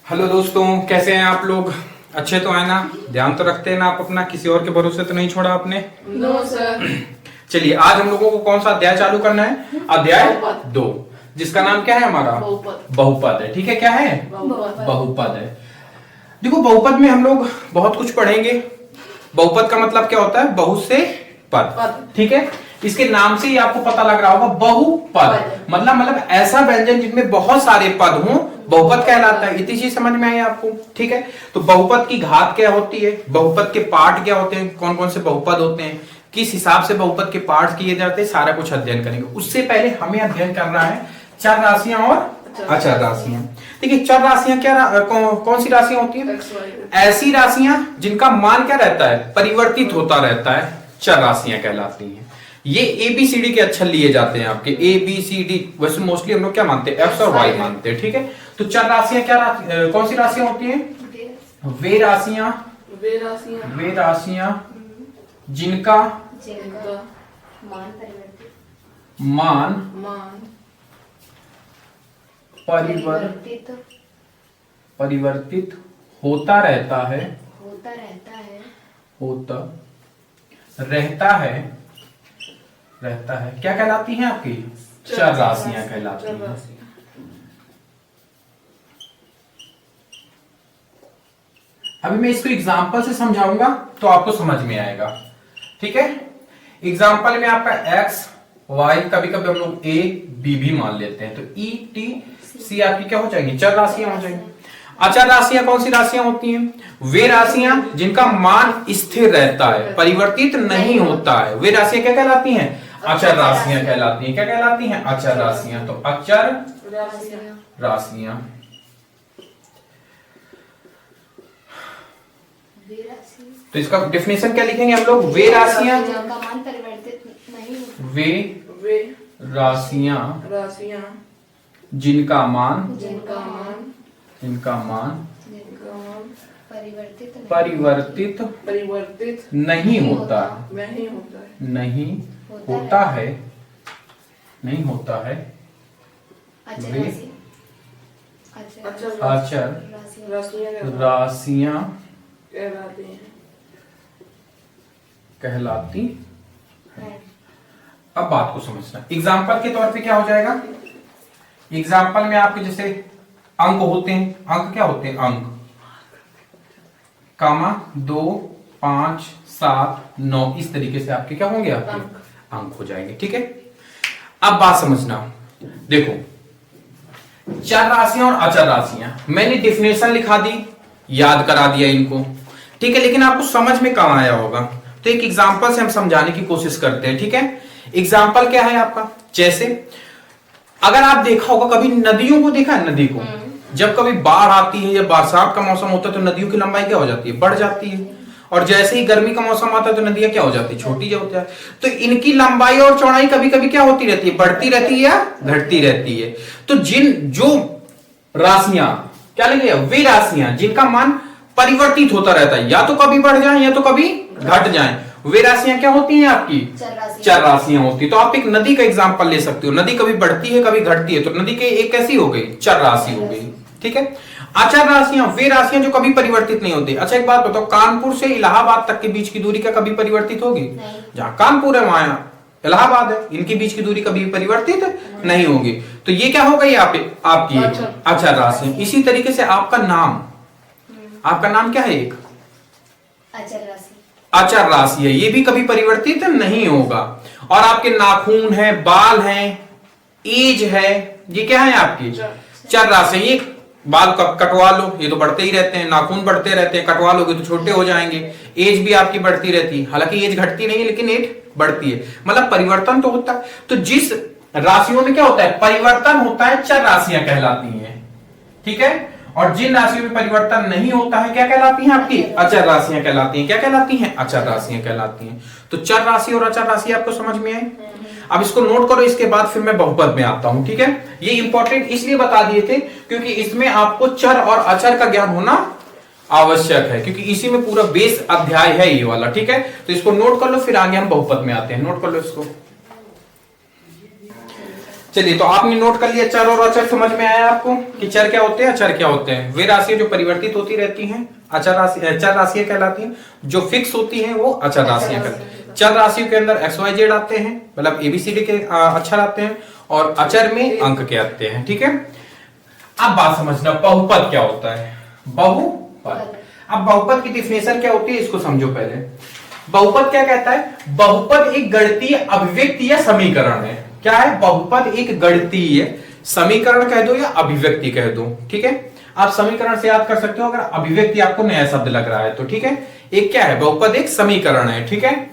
Hello दोस्तों, कैसे हैं आप लोग? अच्छे तो है ना? ध्यान तो रखते हैं ना आप अपना? किसी और के भरोसे तो नहीं छोड़ा आपने? No sir. चलिए, आज हम लोगों को कौन सा अध्याय चालू करना है? अध्याय 2, जिसका नाम क्या है हमारा? बहुपद है। ठीक है, क्या है? बहुपद है। देखो, बहुपद में हम लोग बहुत कुछ पढ़ेंगे। बहुपद का मतलब क्या होता है? बहुत से पद। ठीक है, इसके नाम से ही आपको पता लग रहा होगा, बहुपद मतलब ऐसा व्यंजन जिसमें बहुत सारे पद हों, बहुपद कहलाता है। इतनी चीज समझ में आई आपको? ठीक है, तो बहुपद की घात क्या होती है, बहुपद के पार्ट क्या होते हैं, कौन कौन से बहुपद होते हैं, किस हिसाब से बहुपद के पार्ट किए जाते हैं, सारा कुछ अध्ययन करेंगे। उससे पहले हमें अध्ययन करना है चर राशियां और अचर राशियां। देखिए, चर राशियां कौन सी राशियां होती हैं? ऐसी राशियां जिनका मान क्या रहता है? परिवर्तित होता रहता है, चर राशियां कहलाती हैं। ये ABCD के अक्षर लिए जाते हैं आपके, ABCD। वैसे मोस्टली हम लोग क्या मानते हैं? X और Y मानते हैं। ठीक है, तो चर राशियां कौन सी राशियां होती हैं? वे राशियां जिनका मान परिवर्तित होता रहता है क्या कहलाती हैं आपकी? चर राशियां कहलाती हैं। अभी मैं इसको एग्जांपल से समझाऊंगा तो आपको समझ में आएगा। ठीक है, एग्जांपल में आपका X Y, कभी कभी हम लोग A B भी मान लेते हैं, तो E T C आपकी क्या हो जाएंगी? चर राशियां हो जाएंगी। अचर राशियां कौन सी राशियां होती हैं? वे राशियां जिनका मान स्थिर रहता है, परिवर्तित नहीं होता है, वे राशियां क्या कहलाती हैं? अचर राशियां कहलाती हैं। क्या कहलाती हैं? अचर राशियां। तो अचर राशियां तो इसका डेफिनेशन क्या लिखेंगे हम लोग? वे राशियां जिनका मान परिवर्तित नहीं होता है वे अचर राशियां कहलाती है। अब बात को समझना, एग्जाम्पल के तौर पे क्या हो जाएगा? एग्जाम्पल में आपके जैसे अंक होते हैं। अंक क्या होते हैं? अंक कामा 2 5 7 9, इस तरीके से आपके क्या होंगे? आपके अंक हो जाएंगे। ठीक है, अब बात समझना। देखो, चर राशियां और अचर राशियां, मैंने डिफिनेशन लिखा दी, याद करा दिया इनको। ठीक है, लेकिन आपको समझ में कहां आया होगा? तो एक एग्जाम्पल से हम समझाने की कोशिश करते हैं। ठीक है, एग्जाम्पल क्या है आपका? जैसे अगर आप देखा होगा, कभी नदियों को देखा है? नदी को जब कभी बाढ़ आती है या बरसात का मौसम होता है तो नदियों की लंबाई क्या हो जाती है? बढ़ जाती है। और जैसे ही गर्मी का मौसम आता है तो नदियां क्या हो जाती है? छोटी हो जाती है। तो इनकी लंबाई और चौड़ाई कभी कभी क्या होती रहती है? बढ़ती रहती है या घटती रहती है। तो जो राशियां क्या लगे? वे राशियां जिनका मान परिवर्तित होता रहता है, या तो कभी बढ़ जाए या तो कभी घट जाए, वे राशियां क्या होती हैं? आपकी चर राशियां होती है। तो आप एक नदी का एग्जांपल ले सकते हो। नदी कभी बढ़ती है कभी घटती है, तो नदी के एक कैसी हो गई? चर राशि हो गई। ठीक है, अचर राशियां वे राशियां जो कभी परिवर्तित नहीं होती। अच्छा, एक बात बताओ, कानपुर से इलाहाबाद तक के बीच की दूरी क्या कभी परिवर्तित होगी? जहां कानपुर है वहां इलाहाबाद है, इनके बीच की दूरी कभी परिवर्तित नहीं होगी। तो ये क्या हो गई आपकी अचर राशि। इसी तरीके से आपका नाम क्या है? एक अचर राशि है, ये भी कभी परिवर्तित नहीं होगा। और आपके नाखून है, बाल हैं, एज है, ये क्या है? आपकी चर राशि। ये बाल कटवा लो, ये तो बढ़ते ही रहते हैं, नाखून बढ़ते रहते हैं, कटवा लोगे तो छोटे हो जाएंगे। एज भी आपकी बढ़ती रहती है, हालांकि एज घटती नहीं है लेकिन एज बढ़ती है, मतलब परिवर्तन तो होता है। तो जिस राशियों में क्या होता है? परिवर्तन होता है, चर राशियां कहलाती हैं। ठीक है, और जिन राशियों में परिवर्तन नहीं होता है क्या कहलाती हैं? आपकी अचर राशियां कहलाती हैं। क्या कहलाती हैं? अचर राशियां कहलाती हैं। तो चर राशि और अचर राशि आपको समझ में आई? अब इसको नोट करो, इसके बाद फिर मैं बहुपद में आता हूं। ठीक है, ये इंपॉर्टेंट इसलिए बता दिए थे क्योंकि इसमें आपको चर और अचर का ज्ञान होना आवश्यक है, क्योंकि इसी में पूरा बेस अध्याय है ये वाला। ठीक है, तो इसको नोट कर लो, फिर आगे हम बहुपद में आते हैं। नोट कर लो इसको। चलिए, तो आपने नोट कर लिया चर और अचर, समझ में आया आपको कि चर क्या होते हैं, अचर क्या होते हैं। वे राशियां जो परिवर्तित होती रहती हैं अचर राशियां कहलाती हैं। जो फिक्स होती हैं वो अचर राशियां कहलाती हैं। चर राशियों के अंदर XYZ आते हैं, मतलब ABCD के अक्षर आते हैं, और अचर में अंक के आते हैं। ठीक है, अब बात समझना, बहुपद क्या होता है। बहुपद, अब बहुपद की डिफिनेशन क्या होती है इसको समझो पहले। बहुपद क्या कहता है, बहुपद एक गणितीय अभिव्यक्ति या समीकरण है। क्या है, बहुपद एक गणितीय समीकरण कह दो या अभिव्यक्ति कह दो। ठीक है, आप समीकरण से याद कर सकते हो, अगर अभिव्यक्ति आपको नया शब्द लग रहा है तो। ठीक है, एक क्या है, बहुपद एक समीकरण है। ठीक है,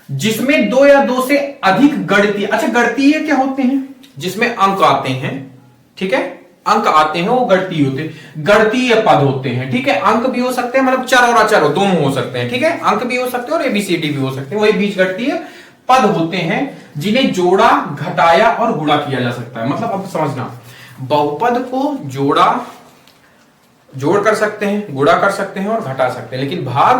जिसमें दो या दो से अधिक गणितीय, अच्छा गणितीय क्या होते हैं, जिसमें अंक आते हैं। ठीक है, अंक आते हैं वो गणितीय होते हैं, गणितीय पद होते हैं। ठीक है, अंक भी हो सकते हैं, मतलब चर और अचर दोनों हो सकते हैं। ठीक है, अंक भी हो सकते हैं और ABCD भी हो सकते हैं, वही बीज गणितीय पद होते हैं जिन्हें जोड़ा, घटाया और गुणा किया जा सकता है। मतलब अब समझना, बहुपद को जोड़ कर सकते हैं, गुणा कर सकते हैं और घटा सकते हैं, लेकिन भाग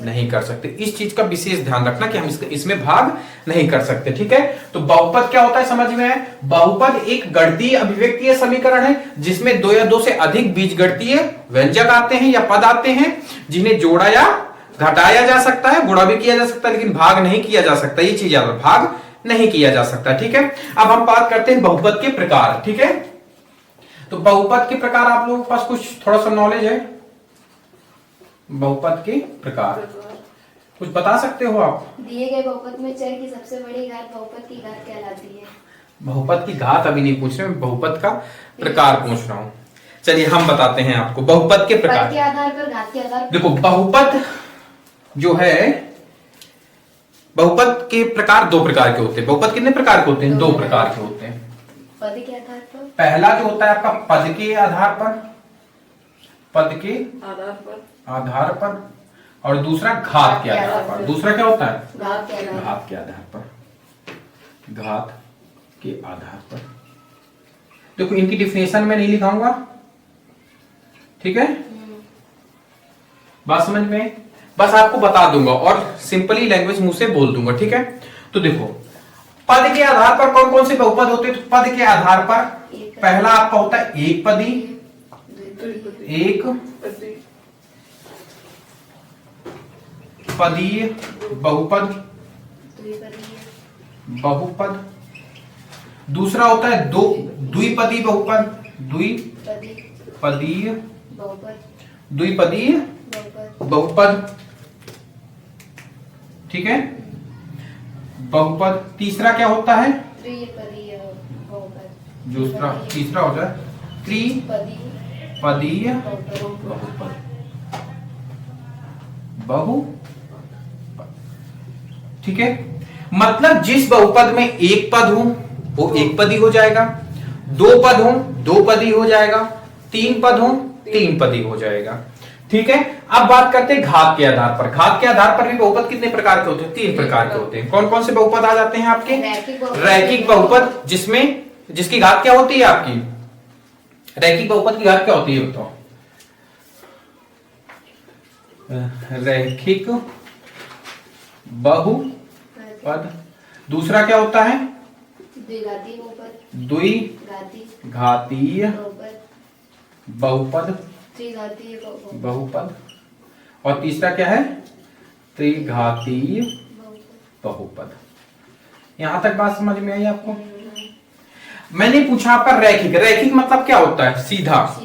नहीं कर सकते। इस चीज का विशेष ध्यान रखना कि हम इसमें भाग नहीं कर सकते। ठीक है, तो बहुपद क्या होता है समझ में है। बहुपद एक गणितीय अभिव्यक्ति या समीकरण है जिसमें दो या दो से अधिक बीजगणितीय व्यंजक आते हैं या पद आते हैं, जिन्हें जोड़ा या घटाया जा सकता है, गुणा भी किया जा सकता है, लेकिन भाग नहीं किया जा सकता। ये चीज याद, भाग नहीं किया जा सकता। ठीक है, अब हम बात करते हैं बहुपद के प्रकार। ठीक है, तो बहुपद के प्रकार आप लोगों के पास कुछ थोड़ा सा नॉलेज है। बहुपद के प्रकार कुछ बता सकते हो आप। दिए गए बहुपद में चर की सबसे बड़ी घात बहुपद की घात कहलाती है। बहुपद की घात अभी नहीं पूछ रहे, मैं बहुपद का प्रकार पूछ रहा हूं। चलिए हम बताते हैं आपको बहुपद के प्रकार के आधार पर, घात के आधार पर। देखो, बहुपद जो है, बहुपद के प्रकार दो प्रकार के होते हैं। बहुपद कितने प्रकार के होते हैं, दो प्रकार के होते हैं। पद के आधार पर, पहला जो होता है आपका पद के आधार पर, पद के आधार पर, और दूसरा घात के आधार पर। दूसरा क्या होता है, घात के आधार पर, घात के आधार पर। देखो, इनकी डिफिनेशन में नहीं लिखाऊंगा। ठीक है, बात समझ में, बस आपको बता दूंगा और सिंपली लैंग्वेज मुंह से बोल दूंगा। ठीक है, तो देखो, पद के आधार पर कौन कौन से बहुपद होते हैं। तो पद के आधार पर पहला आपका होता है एक पदी, एक पदीय बहुपद, बहुपद। दूसरा होता है दो द्विपदी बहुपद, द्विपदीय द्विपदीय बहुपद। ठीक है, बहुपद। तीसरा क्या होता है, त्रिपदीय बहुपद। दूसरा तीसरा होता है त्रिपदीय बहुपद, बहुपद। ठीक है, मतलब जिस बहुपद में एक पद हो वो एक पदी हो जाएगा, दो पद हो दो पदी हो जाएगा, तीन पद हो तीन पदी हो जाएगा। ठीक है, अब बात करते हैं घात के आधार पर। घात के आधार पर भी बहुपद कितने प्रकार के होते हैं, तीन प्रकार के होते हैं। कौन कौन से बहुपद आ जाते हैं आपके, रैखिक बहुपद, जिसकी घात क्या होती है आपकी, रैखिक बहुपद की घात क्या होती है बताओ। रैखिक बहुपद। दूसरा क्या होता है, द्विघातीय बहुपद, द्विघातीय बहुपद, त्रिघातीय बहुपद। और तीसरा क्या है, त्रिघातीय बहुपद। यहां तक बात समझ में आई आपको। मैंने पूछा आपका रैखिक, रैखिक मतलब क्या होता है, सीधा,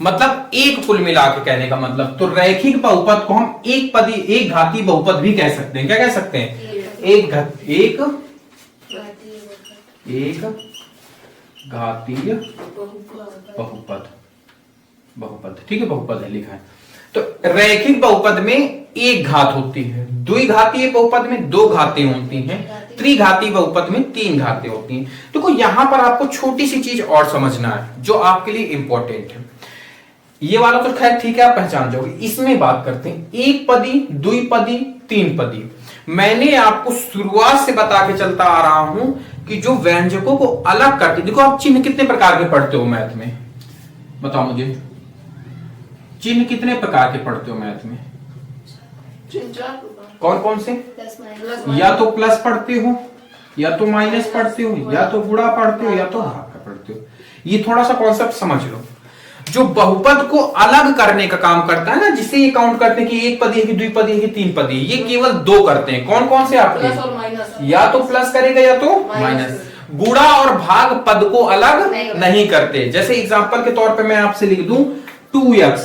मतलब एक कुल मिला के कहने का मतलब। तो रैखिक बहुपद को हम एक पदी, एक घातीय बहुपद भी कह सकते हैं। क्या कह सकते हैं, एक घातीय बहुपद, बहुपद। ठीक है, बहुपद है लिखा है। तो रैखिक बहुपद में एक घात होती है, द्विघातीय बहुपद में दो घातें होती हैं, त्रिघातीय बहुपद में तीन घातें होती हैं। देखो, यहां पर आपको छोटी सी चीज और समझना है जो आपके लिए इंपॉर्टेंट है। ये वाला तो खैर ठीक है, आप पहचान जाओगे। इसमें बात करते हैं एक पदी, द्विपदी, तीन पदी। मैंने आपको शुरुआत से बता के चलता आ रहा हूं कि जो व्यंजकों को अलग करते, देखो आप चिन्ह कितने प्रकार के पढ़ते हो मैथ में, बताओ मुझे, चिन्ह कितने प्रकार के पढ़ते हो मैथ में, चिन्ह चार, कौन कौन से, प्लस माइनस, या तो प्लस पढ़ते हो, या तो माइनस पढ़ते हो, या तो गुणा पढ़ते हो, या तो भाग का पढ़ते हो। ये थोड़ा सा कॉन्सेप्ट समझ लो। जो बहुपद को अलग करने का काम करता है ना, जिसे ये काउंट करते हैं कि एक पदी है कि द्विपदी है कि तीन पदी है, ये केवल दो करते हैं। कौन कौन से आपके? प्लस और माइनस। या तो प्लस करेगा या तो माइनस। गुणा और भाग पद को अलग नहीं करते। जैसे एग्जांपल के तौर पे मैं आपसे लिख दूं 2x।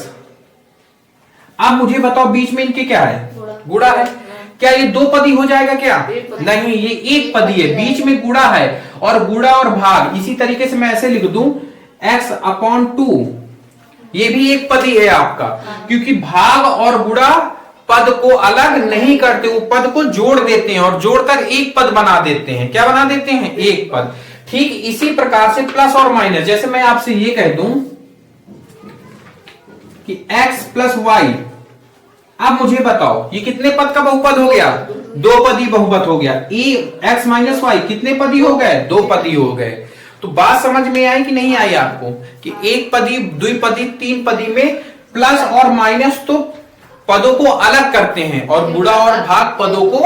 आप मुझे बताओ बीच में इनके क्या है? गुणा है। क्या ये दो पदी हो जाएगा क्या? नहीं, ये एक पदी है, बीच में गुणा है। और गुणा और भाग इसी तरीके से मैं ऐसे लिख दूं x/2, ये भी एक पदी है आपका, क्योंकि भाग और गुणा पद को अलग नहीं करते, वो पद को जोड़ देते हैं और जोड़कर एक पद बना देते हैं। क्या बना देते हैं? एक पद। ठीक इसी प्रकार से प्लस और माइनस, जैसे मैं आपसे ये कह दूं कि x + y, अब मुझे बताओ ये कितने पद का बहुपद हो गया? दो पदी बहुपद हो गया। x - y कितने पदी हो गए? दो पदी हो गए। तो बात समझ में आई कि नहीं आई आपको कि एक पदी, द्विपदी, तीन पदी में प्लस और माइनस तो पदों को अलग करते हैं और गुणा और भाग पदों को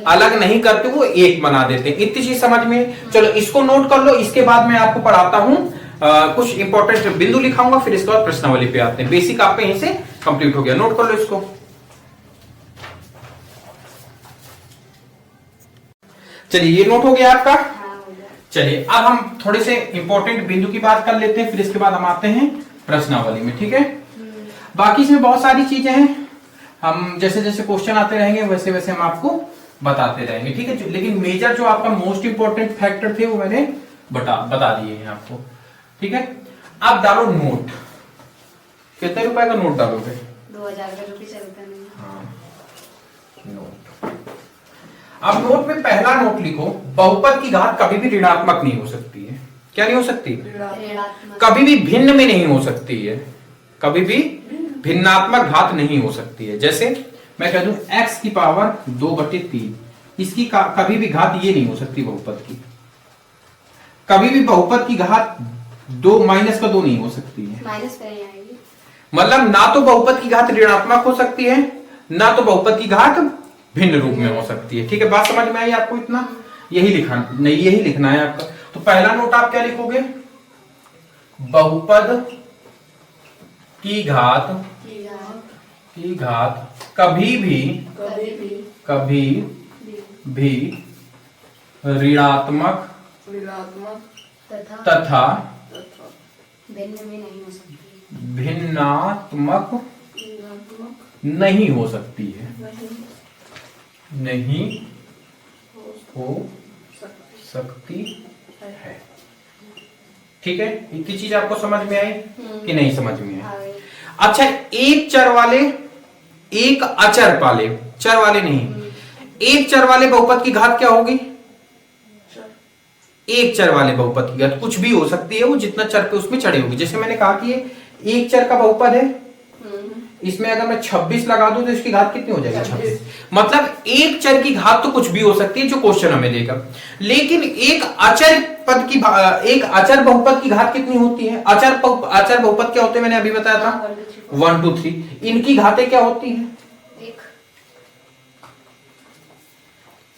अलग नहीं करते, वो एक बना देते हैं। इतनी चीज समझ में। चलो इसको नोट कर लो, इसके बाद मैं आपको पढ़ाता हूं कुछ इंपॉर्टेंट बिंदु लिखाऊंगा, फिर इसके बाद प्रश्नावली पे आते हैं। बेसिक आपका यहीं से कंप्लीट हो गया, नोट कर लो इसको। चलिए ये नोट हो गया आपका। चलिए अब हम थोड़े से इंपॉर्टेंट बिंदु की बात कर लेते हैं, फिर इसके बाद हम आते हैं प्रश्नावली में। ठीक है, बाकी इसमें बहुत सारी चीजें हैं, हम जैसे जैसे क्वेश्चन आते रहेंगे वैसे वैसे हम आपको बताते रहेंगे। ठीक है, लेकिन मेजर जो आपका मोस्ट इंपॉर्टेंट फैक्टर थे वो मैंने बता दिए हैं आपको। ठीक है, अब डालो नोट। कितने रुपए का नोट डालोगे? 2000 का रुपये चलता नहीं। हाँ, नोट। अब नोट में पहला नोट लिखो, बहुपद की घात कभी भी ऋणात्मक नहीं हो सकती है। क्या नहीं हो सकती? कभी भी भिन्न में नहीं हो सकती है, कभी भी भिन्नात्मक घात नहीं हो सकती है। जैसे मैं कह दूं x⁻2/3, इसकी कभी भी घात ये नहीं हो सकती बहुपद की। कभी भी बहुपद की घात 2 - 2 नहीं हो सकती है। माइनस पे ही आएगी। मतलब ना तो बहुपद की घात ऋणात्मक हो सकती है, ना तो बहुपद की घात भिन्न रूप में हो सकती है। ठीक है, बात समझ में आई आपको? इतना यही लिखना है आपका। तो पहला नोट आप क्या लिखोगे? बहुपद की घात कभी भी ऋणात्मक तथा भिन्नात्मक नहीं हो सकती है। नहीं हो सकती है। ठीक है, इतनी चीज आपको समझ में आई कि नहीं समझ में आई? अच्छा, एक चर वाले, एक अचर वाले, चर वाले नहीं, एक चर वाले बहुपद की घात क्या होगी? एक चर वाले बहुपद की घात कुछ भी हो सकती है, वो जितना चर पे उसमें चढ़ी होगी। जैसे मैंने कहा कि ये एक चर का बहुपद है, इसमें अगर मैं 26 लगा दूं तो इसकी घात कितनी हो जाएगी? 26। मतलब एक चर की घात तो कुछ भी हो सकती है जो क्वेश्चन हमें देगा, लेकिन एक अचर बहुपद की घात कितनी होती है? अचर बहुपद क्या होते हैं? मैंने अभी बताया था 1 2 3। इनकी घातें क्या होती हैं?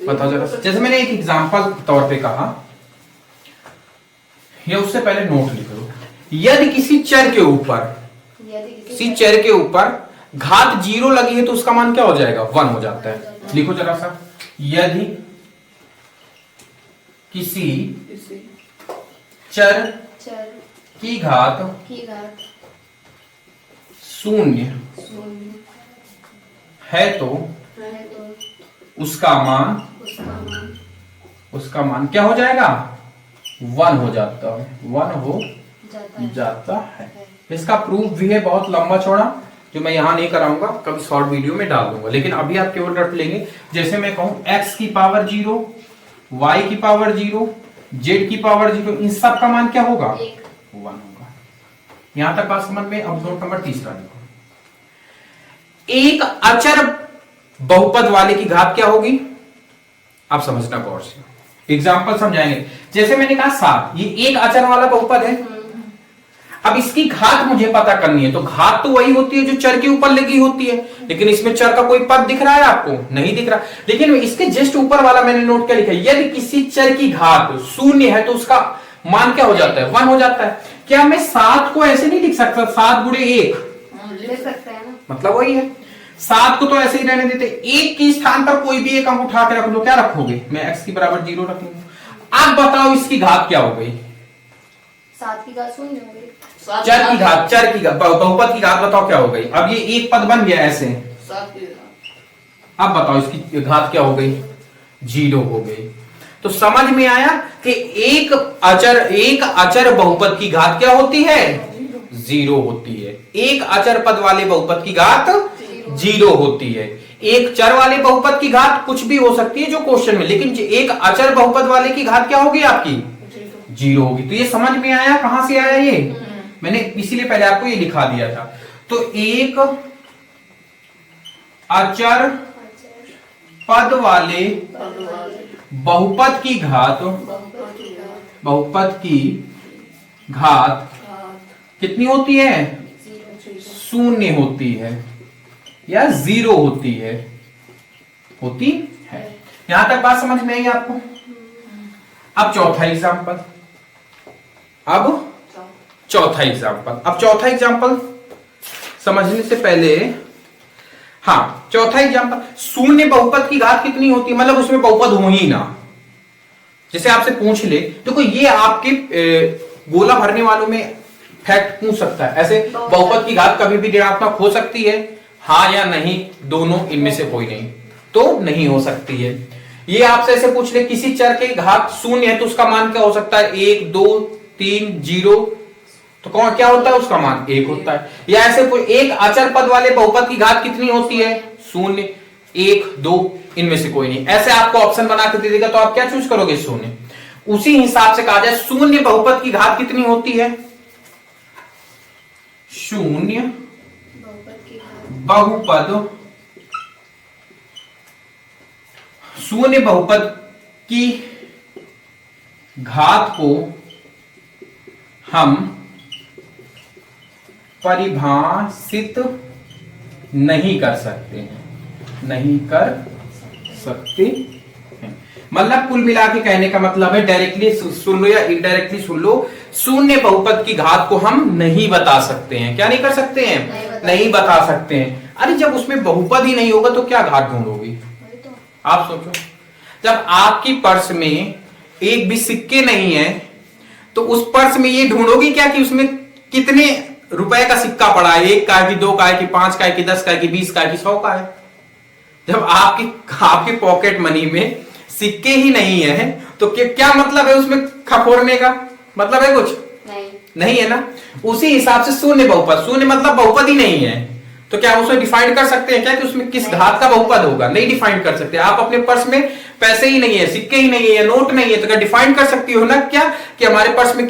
बताओ जरा। जैसे मैंने एक एग्जांपल तौर पे कहा, या उससे पहले नोट लिख लो। यदि किसी चर के ऊपर घात 0 लगी है तो उसका मान क्या हो जाएगा? 1 हो जाता है। लिखो जरा सा, यदि किसी चर की घात 0 है तो उसका मान क्या हो जाएगा? 1 हो जाता है। 1 हो जाता है। इसका प्रूफ भी है बहुत लंबा चौड़ा, जो मैं यहां नहीं कराऊंगा, कभी शॉर्ट वीडियो में डाल दूंगा। लेकिन अभी आप केवल रट लेंगे। जैसे मैं कहूं x⁻0, y⁻0, z⁻0, इन सब का मान क्या होगा? 1 होगा। यहां तक बात समझ में? अब नोट नंबर 3 लिखो। एक अचर बहुपद वाले की घात क्या होगी? आप समझना गौर से, एग्जाम्पल समझाएंगे। जैसे मैंने कहा 7, ये एक अचर वाला बहुपद है। अब इसकी घात मुझे पता करनी है, तो घात तो वही होती है जो चर के ऊपर लगी होती है, लेकिन इसमें चर का कोई पद दिख रहा है आपको? नहीं दिख रहा। लेकिन इसके जस्ट ऊपर वाला मैंने नोट क्या लिखा है, यदि किसी चर की घात शून्य है तो उसका मान क्या हो जाता है? 1 हो जाता है। क्या मैं 7 को ऐसे नहीं लिख सकता 7 गुणे 1? लिख सकते हैं ना, मतलब वही है। 7 को तो ऐसे ही रहने देते, 1 के स्थान पर कोई भी एक अंक उठा के रख लो, क्या रखोगे? मैं x की बराबर 0 रखूंगा। अब बताओ इसकी घात क्या हो गई? 7 की घात शून्य हो गई। चर की घात, चर की घात, बहुपद की घात बताओ क्या हो गई? अब ये एक पद बन गया ऐसे। अब बताओ इसकी घात क्या हो गई? 0 हो गई। तो समझ में आया कि एक अचर बहुपद की घात क्या होती है? 0 होती है। एक अचर पद वाले बहुपद की घात 0 होती है। एक चर वाले बहुपद की घात कुछ भी हो सकती है जो क्वेश्चन में, लेकिन एक अचर बहुपद वाले की घात क्या होगी आपकी? 0 होगी। तो ये समझ में आया? कहां से आया ये? मैंने इसीलिए पहले आपको ये लिखा दिया था। तो एक अचर पद वाले बहुपद की घात कितनी होती है? 0 होती है या 0 होती है? होती है। यहां तक बात समझ में आई आपको? अब चौथा एग्जांपल। अब चौथा एग्जांपल समझने से पहले, हाँ, चौथा एग्जांपल, शून्य बहुपद की घात कितनी होती है? मतलब उसमें बहुपद हो ही ना। जैसे आपसे पूछ ले, देखो ये आपके गोला भरने वालों में फैक्ट पूछ सकता है, ऐसे बहुपद की घात कभी भी ऋणात्मक हो सकती है, हाँ या नहीं, दोनों, इनमें से कोई नहीं, तो नहीं हो सकती है। ये आपसे ऐसे पूछ ले, किसी चर की घात 0 है तो उसका मान क्या हो सकता है? 1, 2, 3, 0, तो कौन क्या होता है? उसका मान 1 होता है। या ऐसे एक अचर पद वाले बहुपद की घात कितनी होती है? 0, 1, 2, इनमें से कोई नहीं। ऐसे आपको ऑप्शन बना के दे देगा तो आप क्या चूज करोगे? 0। उसी हिसाब से कहा जाए शून्य बहुपद की घात कितनी होती है? शून्य बहुपद की घात को हम परिभाषित नहीं कर सकते हैं, मतलब कुल मिला के कहने का मतलब है, डायरेक्टली सुन लो या इनडायरेक्टली सुन लो, शून्य बहुपद की घात को हम नहीं बता सकते हैं। क्या नहीं कर सकते हैं? नहीं बता सकते हैं। अरे जब उसमें बहुपद ही नहीं होगा तो क्या घात ढूंढोगी? आप सोचो, जब आपकी पर्स में एक भी सिक्के नहीं है तो उस पर्स में ये ढूंढोगी क्या कि उसमें कितने रुपए का सिक्का पड़ा है? 1 का है कि 2 का है कि 5 का है कि 10 का है कि 20 का है कि 100 का है? जब आपकी पॉकेट मनी में सिक्के ही नहीं है तो क्या मतलब है उसमें खपोरने का? मतलब है कुछ? नहीं है ना। उसी हिसाब से शून्य बहुपद, शून्य मतलब बहुपद ही नहीं है, तो क्या उसमें डिफाइन कर सकते हैं क्या कि उसमें किस घात का बहुपद होगा? नहीं डिफाइन कर सकते। आप अपने पर्स में पैसे ही नहीं है, सिक्के ही नहीं है या नोट नहीं है, तो क्या डिफाइन कर सकती हो ना क्या कि हमारे पर्स में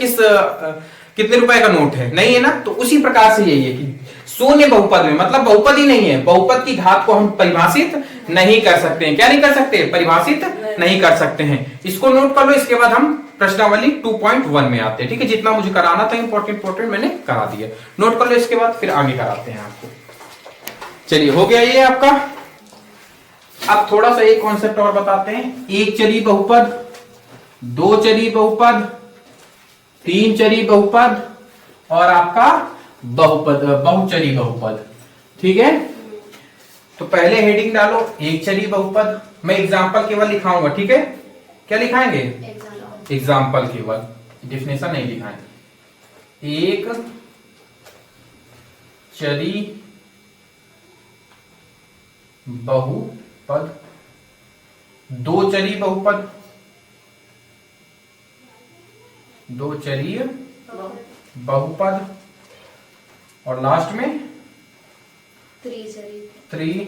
कितने रुपए का नोट है? नहीं है ना। तो उसी प्रकार से यही है कि शून्य बहुपद में मतलब बहुपद ही नहीं है, बहुपद की घात को हम परिभाषित नहीं कर सकते हैं। क्या नहीं कर सकते? परिभाषित नहीं कर सकते हैं। इसको नोट कर लो, इसके बाद हम प्रश्नावली 2.1 में आते हैं। ठीक है, जितना मुझे कराना था इंपॉर्टेंट मैंने करा दिया। नोट कर लो, इसके बाद फिर आगे कराते हैं आपको। चलिए, हो गया ये आपका। अब थोड़ा सा एक कॉन्सेप्ट और बताते हैं। एक चरी बहुपद, 2 चरी बहुपद, 3 चरी बहुपद और आपका बहुचरी बहुपद। ठीक है, तो पहले हेडिंग डालो एक चरी बहुपद। मैं एग्जाम्पल केवल लिखाऊंगा। ठीक है, क्या लिखाएंगे? एग्जाम्पल केवल, डेफिनेशन नहीं लिखाएंगे। एक चरी बहुपद, 2 चरी बहुपद, 2 चरी बहुपद और लास्ट में त्रिचरीय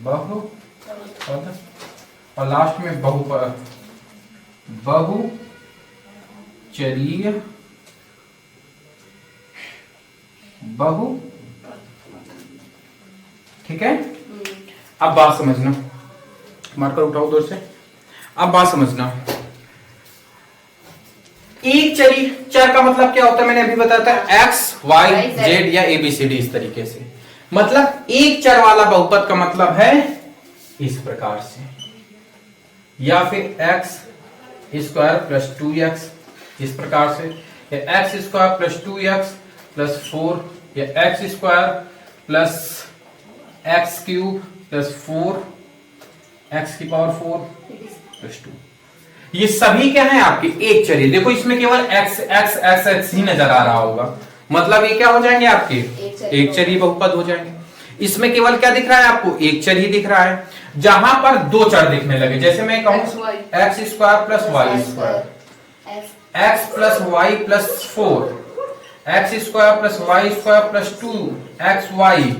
बहुपद और लास्ट में बहुचरीय बहुपद। ठीक है, अब बात समझना, मार्कर उठाओ उधर से। अब बात समझना, एक चर का मतलब क्या होता है, मैंने अभी बताया था, एक्स वाई जेड या एबीसीडी, इस तरीके से। मतलब एक चर वाला बहुपद का मतलब है इस प्रकार से, या फिर एक्स स्क्वायर प्लस 2x इस प्रकार से, या x square plus 2x plus 4, या x square plus x cube plus 4 x की पावर 4 प्लस 2। ये सभी क्या है आपके एक चर। देखो इसमें केवल x x x x ही नजर आ रहा होगा, मतलब ये क्या हो जाएंगे आपके एक चर ही बहुपद हो जाएंगे। इसमें केवल क्या दिख रहा है आपको, एक चर ही दिख रहा है। जहां पर दो चर दिखने लगे, जैसे मैं कहूं x square plus y square, x plus Y plus 4, x square plus y square plus 2 x y,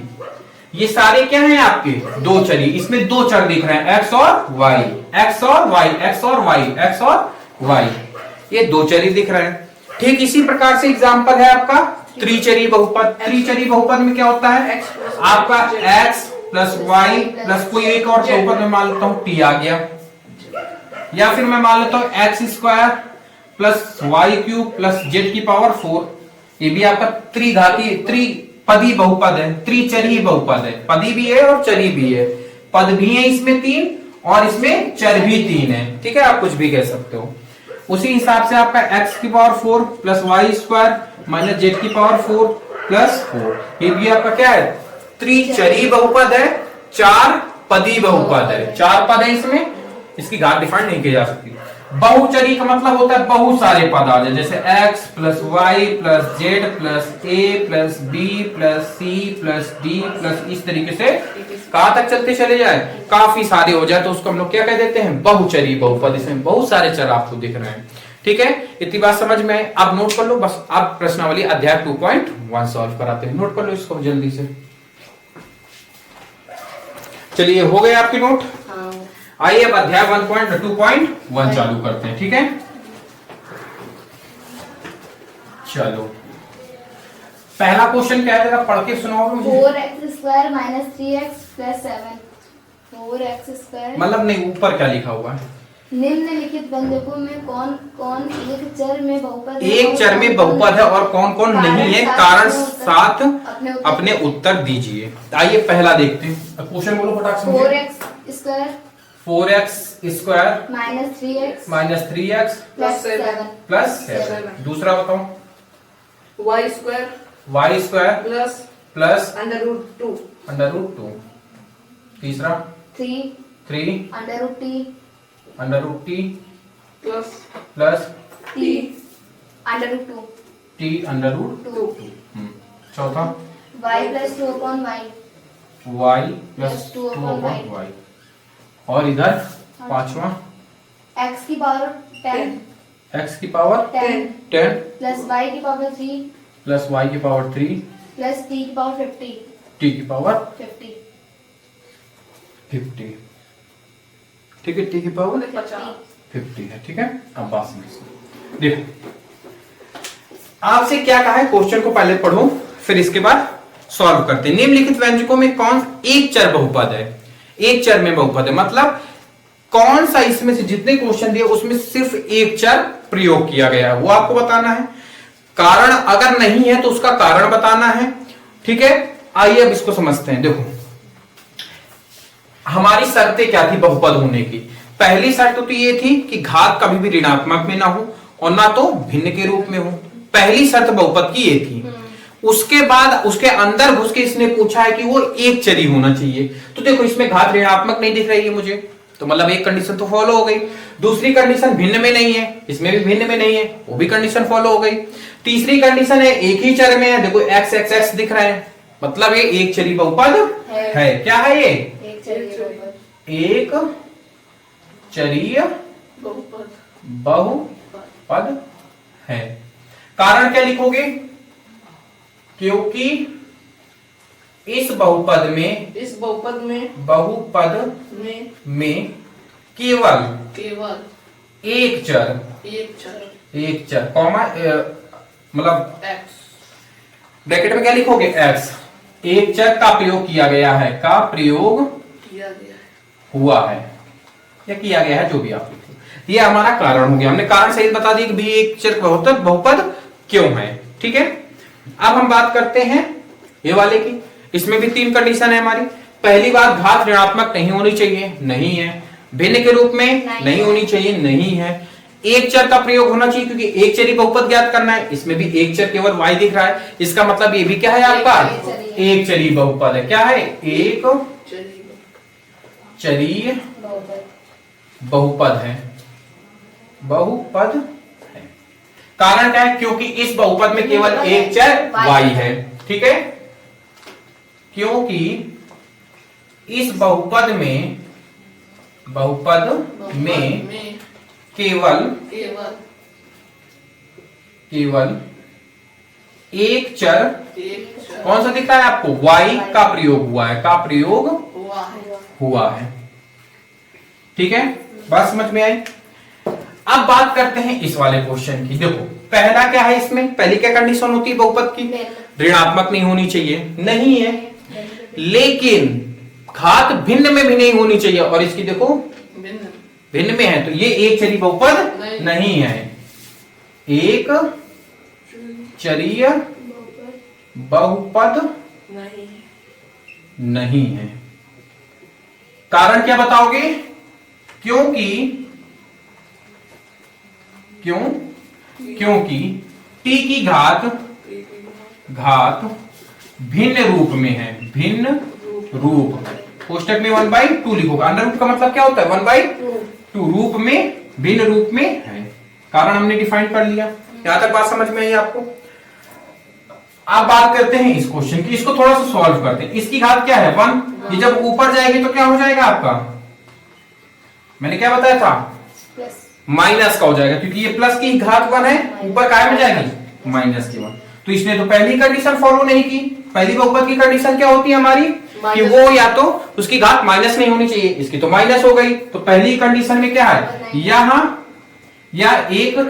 ये सारे क्या हैं आपके दो चर। इसमें दो चर दिख रहे हैं, एक्स और वाई, एक्स और वाई, एक्स और वाई, एक्स और वाई, ये दो चर ही दिख रहे हैं। ठीक इसी प्रकार से एग्जांपल है आपका त्रिचरी बहुपद। त्रिचरी बहुपद में क्या होता है आपका एक्स प्लस वाई प्लस कोई एक और बहुपद में मान लेता हूं टी आ गया, या फिर मैं मान लेता हूं x square plus y cube plus z की पावर 4, ये भी आपका त्रिघाती त्रिपदी बहुपद है, त्रिचरी बहुपद है। पदी भी है और चरी भी है, पद भी है इसमें 3 और इसमें चर भी 3 है। ठीक है, आप कुछ भी कह सकते हो। उसी हिसाब से आपका x की power 4 plus y square minus z की पावर 4 प्लस 4, ये भी आपका क्या है त्रिचरी बहुपद है, चार पदी बहुपद है। चार पद है इसमें, इसकी घात डिफाइन नहीं की जा सकती। बहुचरी का मतलब होता है बहुत सारे पद आ जाए, जैसे x plus Y plus Z plus A plus B plus C plus D plus, इस तरीके से कहां तक चलते चले जाए, काफी सारे हो जाए तो उसको हम लोग क्या कह देते हैं बहुचरी बहुपद। इसमें बहुत सारे चर आपको दिख रहे हैं। ठीक है, इतनी बात समझ में। अब नोट कर लो बस। अब प्रश्नावली अध्याय 2.1 सॉल्व कराते हैं। नोट कर लो इसको जल्दी से। चलिए हो गए आपके नोट। आइए अब अध्याय 1.2.1 चालू करते हैं। ठीक है, चलो पहला क्वेश्चन क्या है, जरा पढ़ के सुनाओ मुझे। 4x square minus 3x plus 7। 4x square मतलब नहीं, ऊपर क्या लिखा हुआ है, निम्नलिखित व्यंजकों में कौन कौन एक चर में बहुपद है, एक चर में बहुपद है और कौन कौन नहीं है, कारण साथ अपने उत्तर दीजिए। आइए पहला देखते हैं, क्वेश्चन बोलो फटाक से। 4x square 4x square minus 3x plus 7। दूसरा बताओ वाई स्क्वायर प्लस √2। तीसरा 3 under root t plus t √2। T under root 2। चौथा y plus 2/y y plus 2/y। और इधर पांचवा x की पावर 10 x की पावर 10 प्लस y की पावर 3 प्लस y की पावर 3 प्लस t की पावर 50। t की पावर 50 50। ठीक है, t की पावर 50। 50 है। ठीक है, अब बात समझो। देखो आपसे क्या कहा है, क्वेश्चन को पहले पढ़ो फिर इसके बाद सॉल्व करते हैं। निम्नलिखित व्यंजकों में कौन एक चर बहुपद है, एक चर में बहुपद है, मतलब कौन सा इसमें से जितने क्वेश्चन दिए उसमें सिर्फ एक चर प्रयोग किया गया है वो आपको बताना है। कारण अगर नहीं है तो उसका कारण बताना है। ठीक है, आइए अब इसको समझते हैं। देखो हमारी शर्तें क्या थी बहुपद होने की। पहली शर्त तो ये थी कि घात कभी भी ऋणात्मक में ना हो और ना तो भिन्न के रूप में हो। पहली शर्त बहुपद की ये थी। उसके बाद उसके अंदर घुस के इसने पूछा है कि वो एक चरी होना चाहिए। तो देखो इसमें घात ऋणात्मक नहीं दिख रही है मुझे, तो मतलब एक कंडीशन तो फॉलो हो गई। दूसरी कंडीशन भिन्न में नहीं है, इसमें भी भिन्न में नहीं है, वो भी कंडीशन फॉलो हो गई। तीसरी कंडीशन है एक ही चर में है, देखो x x x दिख रहा है, मतलब ये एक चरी बहुपद है। क्या है ये, एक चरीय बहुपद है। कारण क्या लिखोगे, क्योंकि इस बहुपद में में केवल एक चर कॉमा मतलब ब्रैकेट में क्या लिखोगे x, एक चर का प्रयोग किया गया है, का प्रयोग हुआ है या किया गया है, जो भी आप लिखो। ये हमारा कारण हो गया, हमने कारण सहित बता दिया कि भी एक चर बहुपद क्यों है। ठीक है, अब हम बात करते हैं ये वाले की। इसमें भी 3 कंडीशन है हमारी। पहली बात, घात ऋणात्मक नहीं होनी चाहिए, नहीं है। भिन्न के रूप में नहीं होनी चाहिए, नहीं है। एक चर का प्रयोग होना चाहिए क्योंकि एक चरी बहुपद ज्ञात करना है। इसमें भी एक चर केवल y दिख रहा है, इसका मतलब ये भी क्या है आपका एक चरी बहुपद है। क्या है? एक चरी बहुपद है, बहुपद है। कारण क्या है? क्योंकि इस बहुपद में केवल एक चर y है। ठीक है, क्योंकि इस बहुपद में केवल एक चर कौन सा दिख रहा है आपको? y का प्रयोग हुआ है, का प्रयोग हुआ है। ठीक है, बात समझ में आई। अब बात करते हैं इस वाले क्वेश्चन की। देखो पहला क्या है, इसमें पहली क्या कंडीशन होती है बहुपद की? ऋणात्मक नहीं होनी चाहिए, नहीं है। लेकिन घात भिन्न में भी नहीं होनी चाहिए, और इसकी देखो भिन्न में है, तो ये एक चरी बहुपद नहीं है, एक चरीय बहुपद नहीं है। कारण क्या बताओगे? क्योंकि t की घात भिन्न रूप में है, भिन्न रूप। कोष्टक में 1/2 लिखोगे। अंडर रूट का मतलब क्या होता है? 1/2 रूप में, भिन्न रूप में है। कारण हमने डिफाइन कर लिया। यहां तक बात समझ में आई आपको? अब बात करते हैं इस क्वेश्चन की, इसको थोड़ा सा सॉल्व करते हैं। इसकी घात क्या है? 1। ये जब ऊपर जाएगी तो क्या हो जाएगा आपका? मैंने क्या बताया था? माइनस का हो जाएगा, क्योंकि ये प्लस की घात 1 है, ऊपर काय में जाएगी? माइनस की 1। तो इसने तो पहली कंडीशन फॉलो नहीं की। पहली बहुपद की कंडीशन क्या होती है हमारी? कि वो या तो उसकी घात माइनस नहीं होनी चाहिए, इसकी तो माइनस हो गई। तो पहली कंडीशन में क्या है? यहां या एक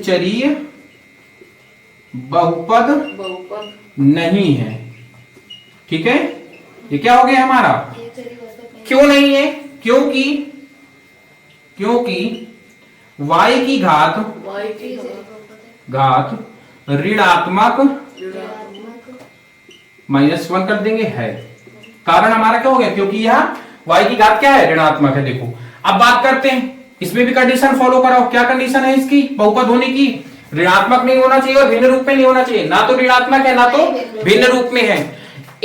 चरीय बहुपद नहीं है। ठीक है, ये क्या हो गया हमारा? क्यों नहीं है? क्योंकि y की घात ऋणात्मक -1 कर देंगे है। कारण हमारा क्या हो गया? क्योंकि यह y की घात क्या है? ऋणात्मक है। देखो अब बात करते हैं, इसमें भी कंडीशन फॉलो कराओ। क्या कंडीशन है इसकी बहुपद होने की? ऋणात्मक नहीं होना चाहिए और भिन्न रूप में नहीं होना चाहिए। ना तो ऋणात्मक है, ना तो भिन्न रूप में है।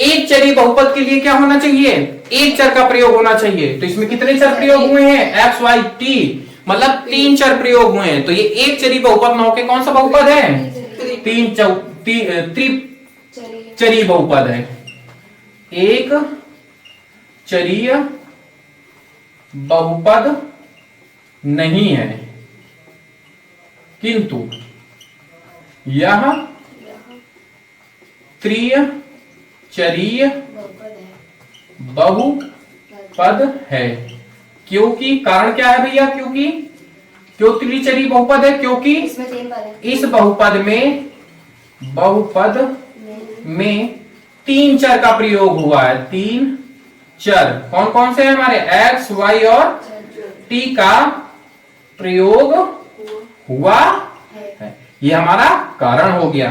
एक चरी बहुपद के लिए क्या होना चाहिए? एक चर का प्रयोग होना चाहिए। तो इसमें कितने चर प्रयोग हुए हैं? x, y, t, मतलब 3 चर प्रयोग हुए हैं। तो ये एक चरी बहुपद ना होके कौन सा बहुपद है? चरी बहुपद है, एक चरीय बहुपद नहीं है। किंतु यह त्रिचरीय बहुपद है। क्योंकि कारण क्या है भैया? क्यों त्रिचरीय बहुपद है? क्योंकि इस बहुपद में 3 चर का प्रयोग हुआ है। 3 चर कौन कौन से हैं हमारे? x, y और t का प्रयोग हुआ है। ये हमारा कारण हो गया।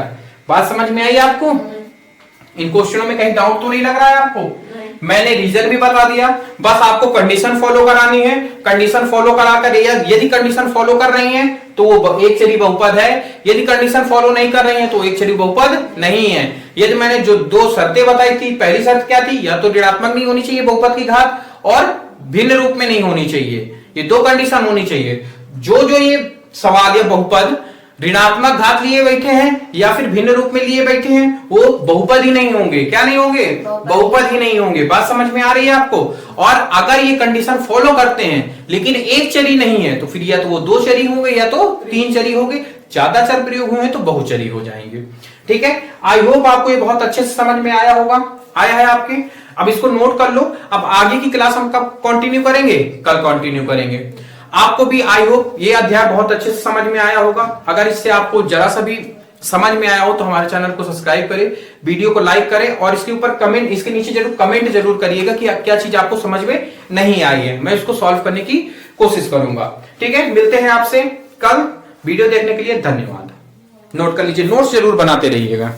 बात समझ में आई आपको? इन क्वेश्चनों में कहीं डाउट तो नहीं लग रहा है आपको? मैंने रीजन भी बता दिया, बस आपको कंडीशन फॉलो करानी है। कंडीशन फॉलो कराकर यदि कंडीशन फॉलो कर रही हैं तो वो एक चरी बहुपद है, यदि कंडीशन फॉलो नहीं कर रही हैं तो एक चरी बहुपद नहीं है। यदि मैंने जो 2 शर्तें बताई थी, पहली शर्त क्या थी? या तो ऋणात्मक नहीं होनी चाहिए बहुपद की घात, और भिन्न रूप में नहीं होनी चाहिए। ये 2 कंडीशन होनी चाहिए। जो ये सवाल या बहुपद ऋणात्मक घात लिए बैठे हैं या फिर भिन्न रूप में लिए बैठे हैं, वो बहुपद ही नहीं होंगे। क्या नहीं होंगे? बहुपद ही नहीं होंगे। बात समझ में आ रही है आपको? और अगर ये कंडीशन फॉलो करते हैं लेकिन एक चरी नहीं है, तो फिर या तो वो 2 चरी होंगे या तो 3 चरी होंगे। ज्यादा चर प्रयोग हुए तो बहुचरी हो जाएंगे। ठीक है, आई होप आपको ये बहुत अच्छे से समझ में आया होगा। आया है आपके? अब इसको नोट कर लो। अब आगे की क्लास हम कब कंटिन्यू करेंगे? कल कंटिन्यू करेंगे। आपको भी आई होप ये अध्याय बहुत अच्छे से समझ में आया होगा। अगर इससे आपको जरा सा भी समझ में आया हो तो हमारे चैनल को सब्सक्राइब करें, वीडियो को लाइक करें, और इसके ऊपर कमेंट, इसके नीचे जरूर कमेंट जरूर करिएगा कि क्या चीज आपको समझ में नहीं आई है। मैं इसको सॉल्व करने की कोशिश करूंगा। ठीक है, मिलते हैं आपसे कल। वीडियो देखने के लिए धन्यवाद। नोट कर लीजिए, नोट्स जरूर बनाते रहिएगा।